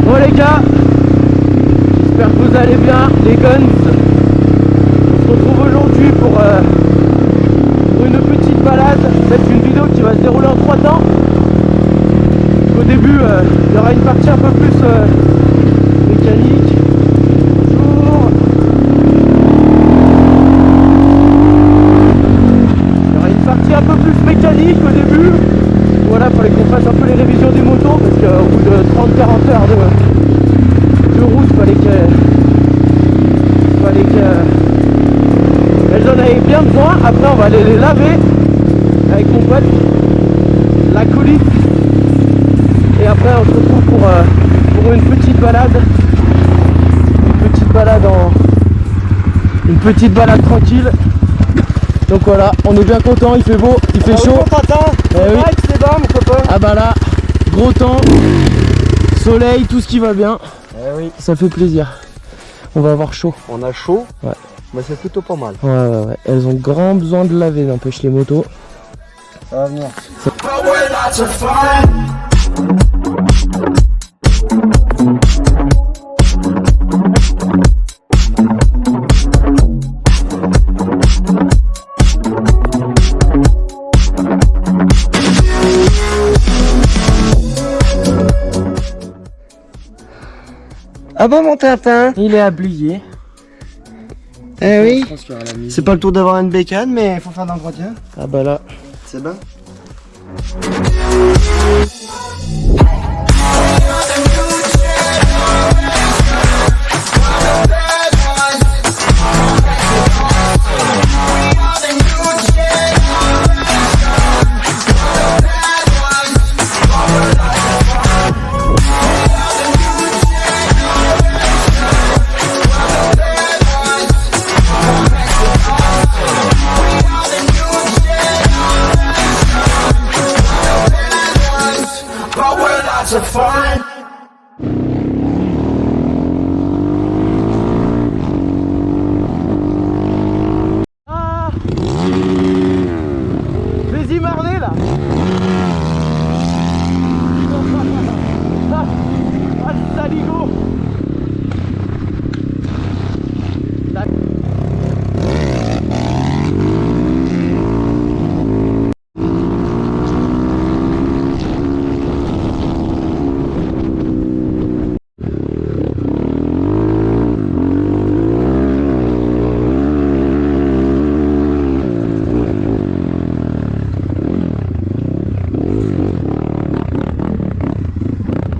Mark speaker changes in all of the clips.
Speaker 1: Bon les gars, j'espère que vous allez bien, les guns. On se retrouve aujourd'hui pour une petite balade. C'est une vidéo qui va se dérouler en 3 temps. Au début, il y aura une partie un peu plus mécanique. Bonjour. Il y aura une partie un peu plus mécanique au début. Voilà, il fallait qu'on fasse un peu les révisions des motos parce qu'au bout de 30-40 heures de route, il fallait qu'elles en avaient bien besoin. Après, on va aller les laver avec mon pote, la coulisse. Et après, on se retrouve pour une petite balade. Une petite balade tranquille. Donc voilà, on est bien content, il fait beau, il fait chaud.
Speaker 2: Oui. C'est bon mon copain.
Speaker 1: Ah bah là, gros temps, soleil, tout ce qui va bien.
Speaker 2: Oui.
Speaker 1: Ça fait plaisir. On va avoir chaud.
Speaker 2: On a chaud,
Speaker 1: Ouais.
Speaker 2: mais c'est plutôt pas mal.
Speaker 1: Ouais. Elles ont grand besoin de laver, n'empêche les motos.
Speaker 2: Ça va venir. Ah bon mon Tintin?
Speaker 1: Il est habillé.
Speaker 2: Eh oui. C'est pas le tour d'avoir une bécane, mais il faut faire d'entretien.
Speaker 1: Ah bah là.
Speaker 2: C'est bon.
Speaker 1: Ah, les Marnais là. Ah, le saligo.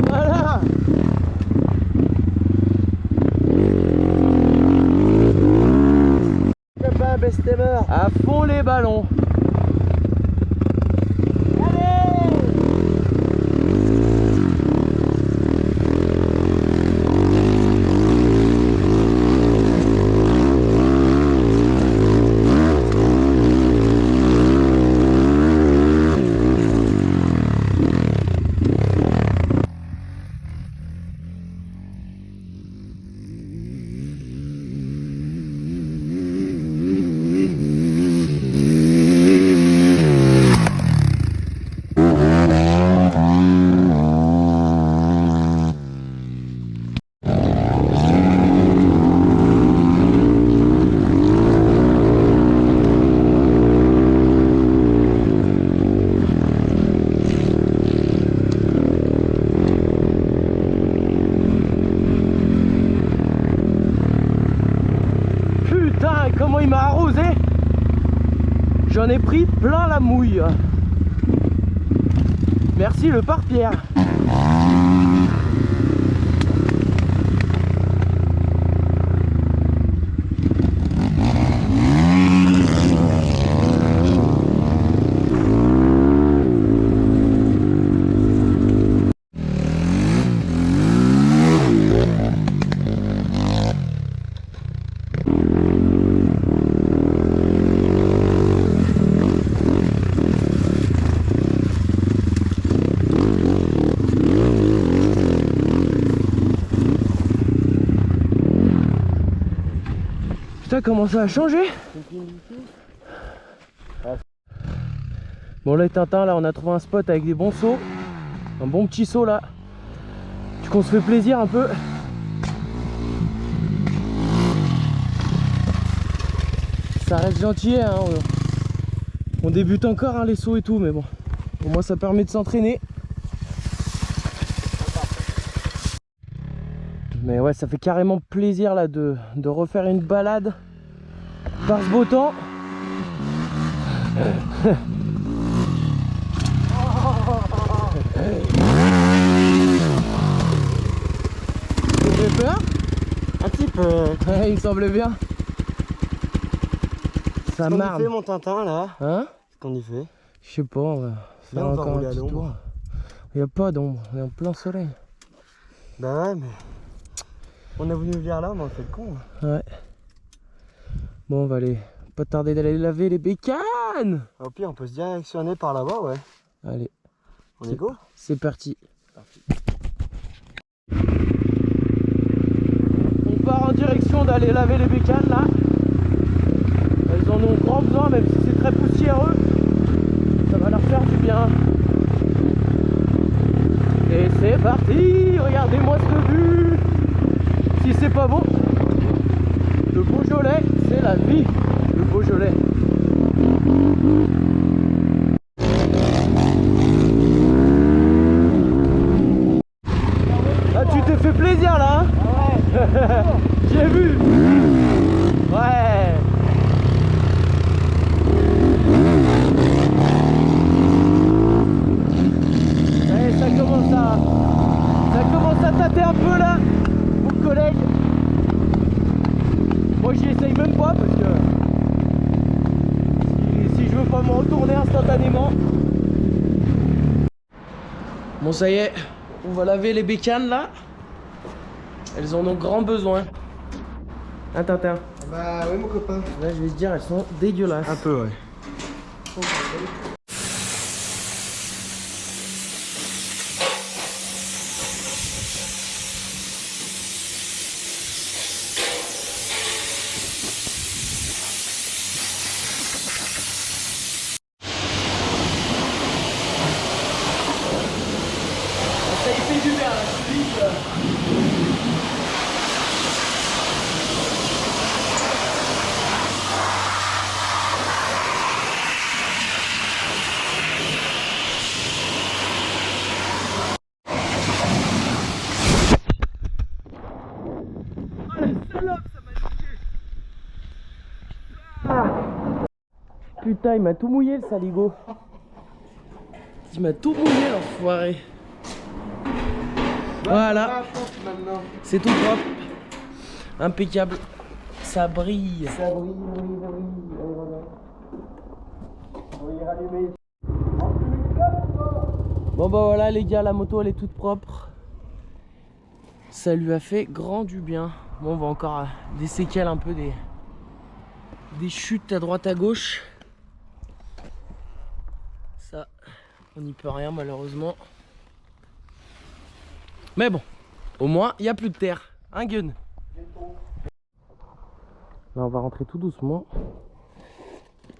Speaker 1: Voilà.
Speaker 2: Copain, bestemer.
Speaker 1: À fond les ballons. Putain, comment il m'a arrosé. J'en ai pris plein la mouille. Merci le pare-pierre. Putain, comment ça a changé. Bon là Tintin, là on a trouvé un spot avec des bons sauts. Un bon petit saut là. qu'on se fait plaisir un peu. Ça reste gentil, hein. On débute encore hein, les sauts et tout, mais bon, au moins ça permet de s'entraîner. Mais ouais, ça fait carrément plaisir là de refaire une balade par ce beau temps. Tu avais peur?
Speaker 2: Un petit peu.
Speaker 1: Ouais, il me semblait bien. Ça marre.
Speaker 2: Qu'est-ce qu'on y fait mon Tintin là?
Speaker 1: Hein?
Speaker 2: Qu'est-ce qu'on y fait?
Speaker 1: Je sais pas, on va faire
Speaker 2: Là, on va
Speaker 1: encore
Speaker 2: rouler
Speaker 1: un
Speaker 2: à
Speaker 1: petit
Speaker 2: l'ombre.
Speaker 1: tour. Il n'y a pas d'ombre, on est en plein soleil.
Speaker 2: Bah ouais, mais on a voulu venir là, mais on fait le con.
Speaker 1: Ouais. Bon, on va aller. Pas tarder d'aller laver les bécanes.
Speaker 2: Au pire, on peut se directionner par là-bas, ouais.
Speaker 1: Allez,
Speaker 2: On est go?
Speaker 1: c'est parti. On part en direction d'aller laver les bécanes là. Elles en ont grand besoin, même si c'est très poussiéreux. Ça va leur faire du bien. Et c'est parti. Regardez-moi cette vue. Si c'est pas beau, le Beaujolais, c'est la vie. Le Beaujolais. Ah, tu t'es fait plaisir là, hein? Ouais. J'ai vu. Ouais. Ouais, ça commence à tâter un peu là, mon collègue. Moi j'y essaye même pas parce que si je veux pas me retourner instantanément. Bon, ça y est, on va laver les bécanes là. Elles en ont grand besoin. Hein, Tintin?
Speaker 2: Bah oui, mon copain.
Speaker 1: Là, je vais te dire, elles sont dégueulasses.
Speaker 2: Un peu, ouais.
Speaker 1: Ça y fait du bien là, je te dis que... Putain, il m'a tout mouillé le saligo. Il m'a tout mouillé l'enfoiré. Voilà, c'est tout propre. Impeccable. Ça brille.
Speaker 2: Ça brille, brille, brille. Allez, voilà. On va y rallumer.
Speaker 1: Bon bah voilà les gars, la moto elle est toute propre. Ça lui a fait grand du bien. Bon, on va encore des séquelles un peu, des chutes à droite à gauche. Ça, on n'y peut rien malheureusement. Mais bon, au moins il n'y a plus de terre. Hein Gun? Là on va rentrer tout doucement.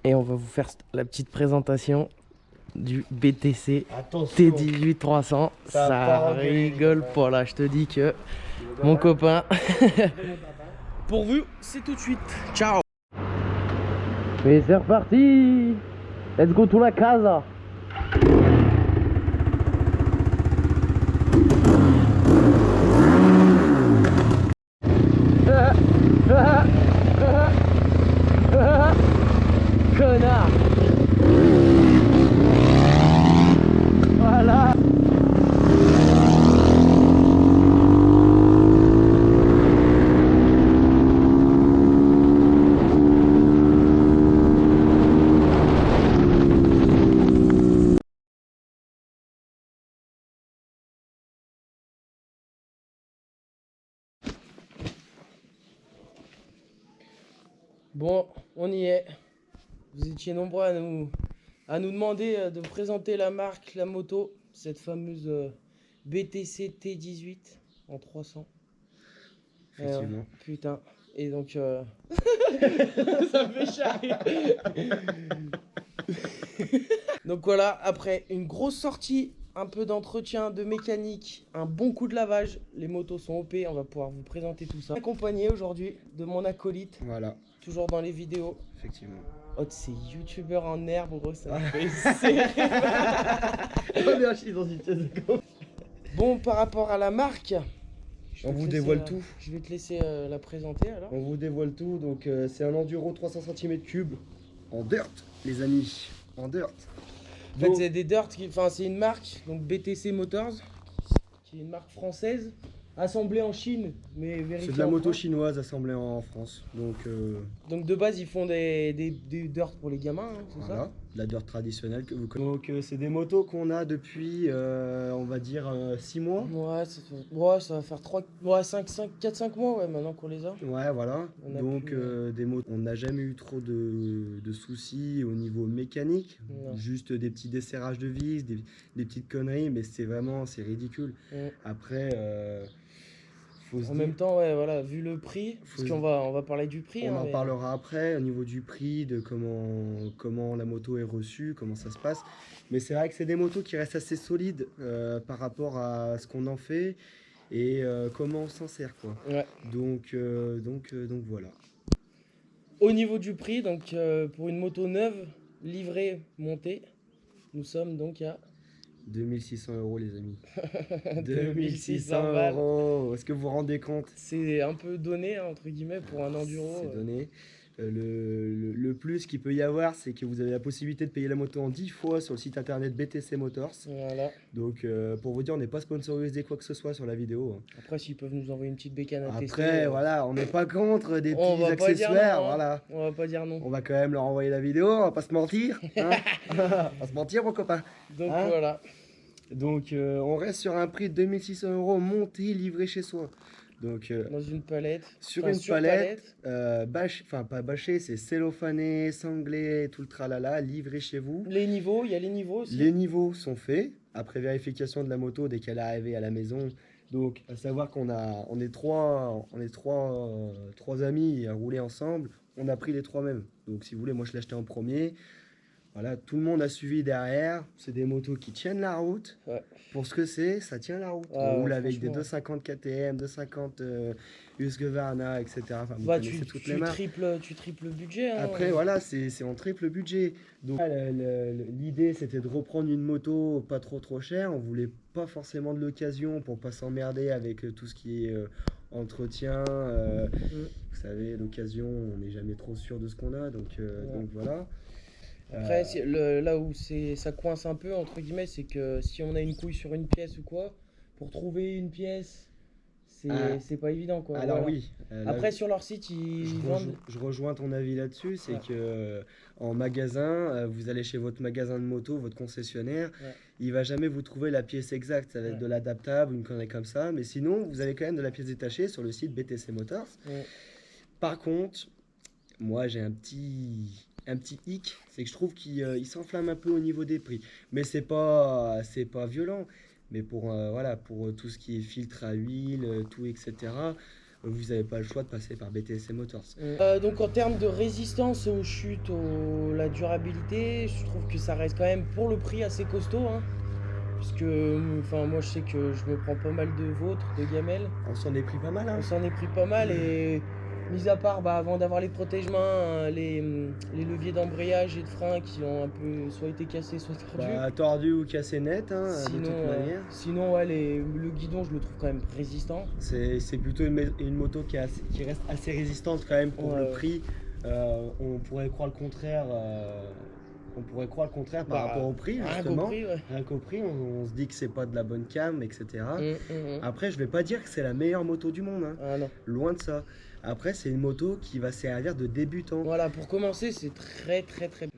Speaker 1: Et on va vous faire la petite présentation du BTC T18 300. Ça rigole pas là, je te dis que mon copain. Pourvu, c'est tout de suite. Ciao. Et c'est reparti. Let's go to la casa. Connard. Voilà. Bon, on y est. Vous étiez nombreux à nous demander de présenter la marque, la moto, cette fameuse BTC T18 en 300.
Speaker 2: Effectivement.
Speaker 1: Putain. Et donc... ça me fait charrer. Donc voilà, après une grosse sortie un peu d'entretien, de mécanique, un bon coup de lavage. Les motos sont OP, on va pouvoir vous présenter tout ça. Accompagné aujourd'hui de mon acolyte,
Speaker 2: Voilà,
Speaker 1: toujours dans les vidéos.
Speaker 2: effectivement.
Speaker 1: Oh, c'est youtubeur en herbe, gros, ça me fait serrer.
Speaker 2: On est archi dans une pièce de con.
Speaker 1: Bon, par rapport à la marque,
Speaker 2: On vous dévoile tout.
Speaker 1: Je vais te laisser la présenter alors.
Speaker 2: On vous dévoile tout. Donc, c'est un enduro 300 cm3 en dirt, les amis. En dirt.
Speaker 1: En fait, c'est des dirt, enfin, c'est une marque, donc BTC Motors, qui est une marque française, assemblée en Chine, mais vérifiée.
Speaker 2: C'est de la
Speaker 1: en
Speaker 2: moto
Speaker 1: France.
Speaker 2: chinoise assemblée en France.
Speaker 1: Donc de base, ils font des dirt pour les gamins, hein, c'est
Speaker 2: voilà,
Speaker 1: ça?
Speaker 2: de la dirt traditionnelle que vous connaissez. Donc, c'est des motos qu'on a depuis, on va dire, 6 mois.
Speaker 1: Ouais, ça va faire 4-5 mois ouais, maintenant qu'on les a.
Speaker 2: Ouais, voilà.
Speaker 1: On a
Speaker 2: Donc,
Speaker 1: pu,
Speaker 2: des motos. On n'a jamais eu trop de soucis au niveau mécanique.
Speaker 1: Non.
Speaker 2: Juste des petits desserrages de vis, des petites conneries, mais c'est ridicule. Après, faut se
Speaker 1: En
Speaker 2: dire.
Speaker 1: même temps, ouais, voilà, vu le prix,
Speaker 2: Faut
Speaker 1: parce
Speaker 2: se-
Speaker 1: qu'on va parler du prix.
Speaker 2: On
Speaker 1: hein,
Speaker 2: en
Speaker 1: mais-
Speaker 2: parlera après au niveau du prix, de comment la moto est reçue, comment ça se passe. Mais c'est vrai que c'est des motos qui restent assez solides par rapport à ce qu'on en fait et comment on s'en sert, quoi.
Speaker 1: Ouais.
Speaker 2: Donc voilà.
Speaker 1: Au niveau du prix, donc pour une moto neuve, livrée, montée, nous sommes donc à
Speaker 2: 2600 € les amis.
Speaker 1: 2600 balles.
Speaker 2: €. Est-ce que vous vous rendez compte?
Speaker 1: C'est un peu donné, hein, entre guillemets, pour un enduro.
Speaker 2: C'est donné. Le plus qu'il peut y avoir, c'est que vous avez la possibilité de payer la moto en 10 fois sur le site internet BTC Motors.
Speaker 1: Voilà.
Speaker 2: Donc pour vous dire, on n'est pas sponsorisé quoi que ce soit sur la vidéo.
Speaker 1: Après, s'ils peuvent nous envoyer une petite bécane à tester.
Speaker 2: Après, voilà, on n'est pas contre des
Speaker 1: On
Speaker 2: petits
Speaker 1: va pas dire non,
Speaker 2: accessoires,
Speaker 1: hein.
Speaker 2: voilà.
Speaker 1: On va pas dire non.
Speaker 2: On va quand même leur envoyer la vidéo, on va pas se mentir. Hein. On va pas se mentir, mon copain.
Speaker 1: Donc
Speaker 2: Hein
Speaker 1: voilà.
Speaker 2: Donc on rêste sur un prix de 2600 € monté, livré chez soi. Donc
Speaker 1: Dans une palette.
Speaker 2: sur
Speaker 1: Enfin,
Speaker 2: une palette, enfin pas bâché, c'est cellophané, sanglé, tout le tralala, livré chez vous.
Speaker 1: Les niveaux, il y a les niveaux aussi.
Speaker 2: Les niveaux sont faits après vérification de la moto dès qu'elle est arrivée à la maison. Donc, à savoir on est trois amis à rouler ensemble. On a pris les trois mêmes. Donc, si vous voulez, moi je l'ai acheté en premier. Voilà, tout le monde a suivi derrière. C'est des motos qui tiennent la route.
Speaker 1: Ouais.
Speaker 2: Pour ce que c'est, ça tient la route.
Speaker 1: Ah,
Speaker 2: On roule avec des
Speaker 1: franchement.
Speaker 2: 250 KTM, 250 Husqvarna, etc. Enfin, vous
Speaker 1: Bah,
Speaker 2: connaissez
Speaker 1: tu
Speaker 2: toutes les marques.
Speaker 1: triples le budget. Hein.
Speaker 2: Après, voilà, c'est en triple budget. Donc, l'idée, c'était de reprendre une moto pas trop chère. On voulait pas forcément de l'occasion pour pas s'emmerder avec tout ce qui est entretien. Vous savez, l'occasion, on n'est jamais trop sûr de ce qu'on a. Donc voilà.
Speaker 1: Après, là où ça coince un peu, entre guillemets, c'est que si on a une couille sur une pièce ou quoi, pour trouver une pièce, c'est pas évident, quoi.
Speaker 2: Alors
Speaker 1: voilà.
Speaker 2: oui.
Speaker 1: Après, sur leur site, ils vendent.
Speaker 2: Je rejoins ton avis là-dessus, c'est
Speaker 1: Ouais.
Speaker 2: que en magasin, vous allez chez votre magasin de moto, votre concessionnaire, il va jamais vous trouver la pièce exacte. Ça va être de l'adaptable, une connerie comme ça, mais sinon, vous avez quand même de la pièce détachée sur le site BTC Motors. Par contre, moi j'ai un petit hic, c'est que je trouve qu'il s'enflamme un peu au niveau des prix. Mais c'est pas violent. Mais pour tout ce qui est filtre à huile, tout, etc., vous n'avez pas le choix de passer par BTC Motors.
Speaker 1: Donc en termes de résistance aux chutes, la durabilité, je trouve que ça reste quand même pour le prix assez costaud. Hein, puisque moi je sais que je me prends pas mal de vôtres, de gamelles.
Speaker 2: On s'en est pris pas mal. Hein.
Speaker 1: On s'en est pris pas mal et mis à part avant d'avoir les protège-mains, les leviers d'embrayage et de frein qui ont un peu soit été cassés, soit tordus.
Speaker 2: Tordu ou cassé net, hein, de toute manière.
Speaker 1: Sinon le guidon je le trouve quand même résistant.
Speaker 2: C'est plutôt une moto qui reste assez résistante quand même pour le prix. On pourrait croire le contraire. Par rapport au prix, justement. Rien qu'au prix, on se dit que c'est pas de la bonne cam, etc. Après, je vais pas dire que c'est la meilleure moto du monde. Hein.
Speaker 1: Ah, non.
Speaker 2: Loin de ça. Après, c'est une moto qui va servir de débutant.
Speaker 1: Voilà, pour commencer, c'est très bien.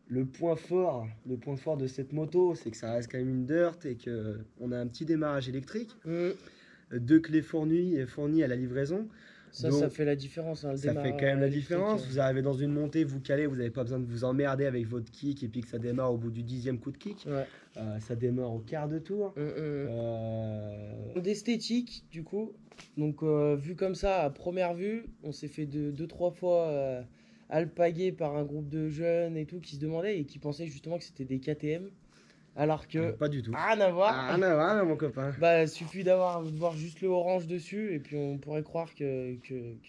Speaker 2: Le point fort de cette moto, c'est que ça reste quand même une dirt et qu'on a un petit démarrage électrique. 2 clés fournies à la livraison.
Speaker 1: Ça fait la différence. Hein,
Speaker 2: ça fait quand même la différence. Vous arrivez dans une montée, vous calez, vous n'avez pas besoin de vous emmerder avec votre kick et puis que ça démarre au bout du 10e coup de kick. Ça démarre au quart de tour.
Speaker 1: D'esthétique, du coup. Donc, vu comme ça, à première vue, on s'est fait 2-3 fois alpaguer par un groupe de jeunes et tout qui se demandaient et qui pensaient justement que c'était des KTM. Alors que
Speaker 2: Pas du tout.
Speaker 1: rien à voir.
Speaker 2: Ah, non, non, mon copain.
Speaker 1: Bah, suffit de voir juste le orange dessus et puis on pourrait croire que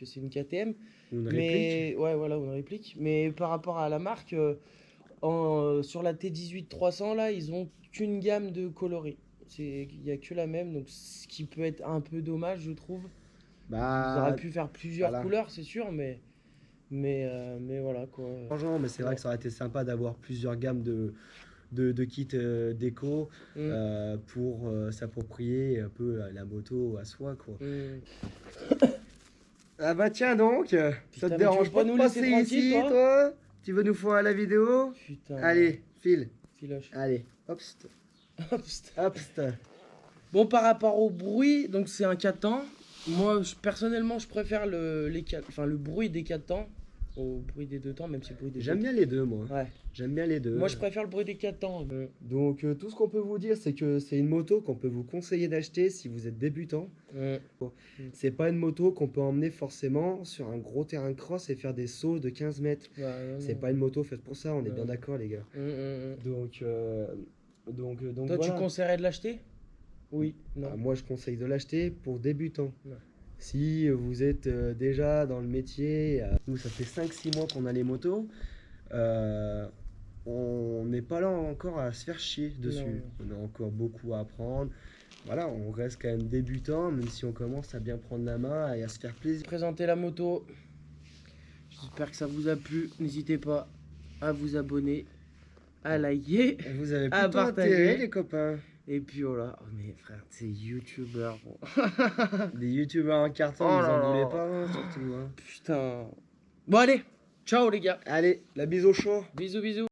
Speaker 1: c'est une KTM.
Speaker 2: Une réplique.
Speaker 1: Mais ouais, voilà, une réplique. Mais par rapport à la marque, sur la T18 300 là, ils ont qu'une gamme de coloris. Il y a que la même, donc ce qui peut être un peu dommage, je trouve. Ils
Speaker 2: Bah,
Speaker 1: auraient pu faire plusieurs
Speaker 2: voilà.
Speaker 1: couleurs, c'est sûr, mais voilà quoi.
Speaker 2: Franchement, mais c'est vrai que ça aurait été sympa d'avoir plusieurs gammes de kits déco pour s'approprier un peu la moto à soi, quoi. Ah bah tiens donc, ça
Speaker 1: Putain,
Speaker 2: te
Speaker 1: mais
Speaker 2: dérange
Speaker 1: tu veux pas
Speaker 2: pas de
Speaker 1: nous
Speaker 2: passer
Speaker 1: laisser
Speaker 2: ici,
Speaker 1: tranquille,
Speaker 2: toi? Tu veux nous faire la vidéo?
Speaker 1: Putain.
Speaker 2: Allez, file.
Speaker 1: Filoche.
Speaker 2: Allez, hop,
Speaker 1: Hop.
Speaker 2: hop.
Speaker 1: Bon, par rapport au bruit, donc c'est un 4 temps. Moi, personnellement, je préfère le bruit des 4 temps au bruit des 2 temps, même si le bruit des
Speaker 2: J'aime bien les deux, moi.
Speaker 1: Ouais.
Speaker 2: J'aime bien les deux.
Speaker 1: Moi, je préfère le bruit des 4 temps.
Speaker 2: Donc, tout ce qu'on peut vous dire, c'est que c'est une moto qu'on peut vous conseiller d'acheter si vous êtes débutant. C'est pas une moto qu'on peut emmener forcément sur un gros terrain de cross et faire des sauts de 15 mètres. C'est pas une moto faite pour ça, on est bien d'accord, les gars. Donc,
Speaker 1: Toi,
Speaker 2: voilà.
Speaker 1: tu conseillerais de l'acheter? Oui, non.
Speaker 2: Ah, moi, je conseille de l'acheter pour débutants.
Speaker 1: Ouais.
Speaker 2: Si vous êtes déjà dans le métier, nous, ça fait 5-6 mois qu'on a les motos. On n'est pas là encore à se faire chier dessus.
Speaker 1: Non.
Speaker 2: On a encore beaucoup à apprendre. Voilà, on reste quand même débutant, même si on commence à bien prendre la main et à se faire plaisir.
Speaker 1: Présenter la moto. J'espère que ça vous a plu. N'hésitez pas à vous abonner, à liker,
Speaker 2: Vous avez
Speaker 1: à
Speaker 2: plutôt
Speaker 1: partager.
Speaker 2: intérêt, les copains.
Speaker 1: Et puis voilà. Oh, mais frère, c'est youtubeur.
Speaker 2: Des youtubeurs en carton,
Speaker 1: Oh
Speaker 2: vous
Speaker 1: là
Speaker 2: en
Speaker 1: là.
Speaker 2: voulez pas, hein, surtout. Hein.
Speaker 1: Putain. Bon, allez. Ciao, les gars.
Speaker 2: Allez, la bise au chaud.
Speaker 1: Bisous, bisous.